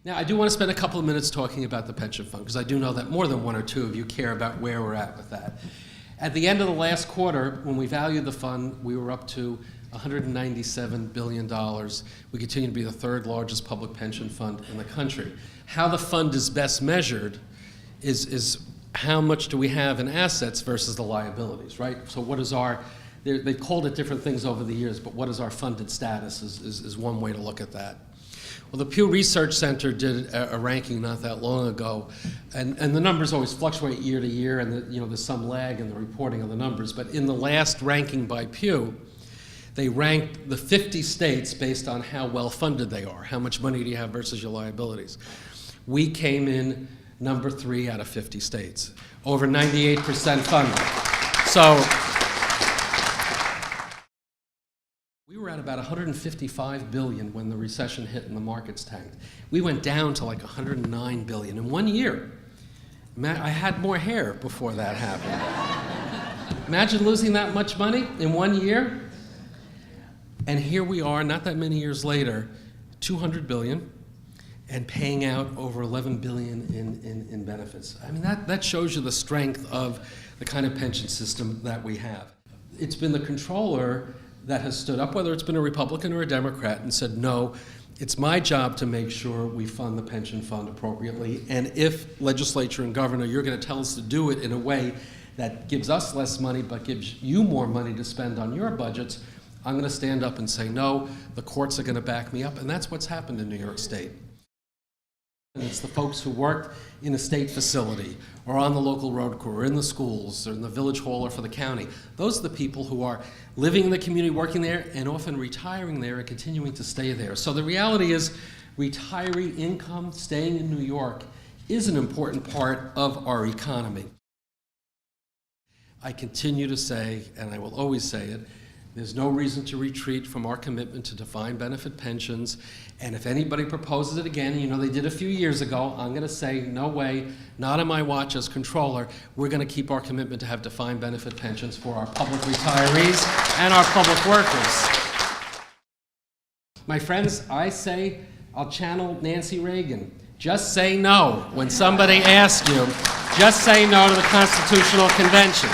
Now, I do want to spend a couple of minutes talking about the pension fund, because I do know that more than one or two of you care about where we're at with that. At the end of the last quarter, when we valued the fund, we were up to $197 billion. We continue to be the third largest public pension fund in the country. How the fund is best measured is how much do we have in assets versus the liabilities, right? So what is our, they've called it different things over the years, but what is our funded status is one way to look at that. Well, the Pew Research Center did a ranking not that long ago, and the numbers always fluctuate year to year, and there's some lag in the reporting of the numbers. But in the last ranking by Pew, they ranked the 50 states based on how well funded they are. How much money do you have versus your liabilities? We came in number 3 out of 50 states, over 98% funded. So we were at about 155 billion when the recession hit and the markets tanked. We went down to like 109 billion in 1 year. I had more hair before that happened. Imagine losing that much money in 1 year. And here we are, not that many years later, 200 billion and paying out over 11 billion in benefits. I mean, that shows you the strength of the kind of pension system that we have. It's been the Comptroller that has stood up, whether it's been a Republican or a Democrat, and said, no, it's my job to make sure we fund the pension fund appropriately, and if legislature and governor, you're going to tell us to do it in a way that gives us less money but gives you more money to spend on your budgets, I'm going to stand up and say, no, the courts are going to back me up, and that's what's happened in New York State. And it's the folks who work in a state facility or on the local road crew or in the schools or in the village hall or for the county. Those are the people who are living in the community, working there, and often retiring there and continuing to stay there. So the reality is retiree income, staying in New York, is an important part of our economy. I continue to say, and I will always say it, there's no reason to retreat from our commitment to defined benefit pensions. And if anybody proposes it again, they did a few years ago, I'm going to say, no way, not on my watch as Comptroller. We're going to keep our commitment to have defined benefit pensions for our public retirees and our public workers. My friends, I say, I'll channel Nancy Reagan. Just say no when somebody asks you. Just say no to the Constitutional Convention.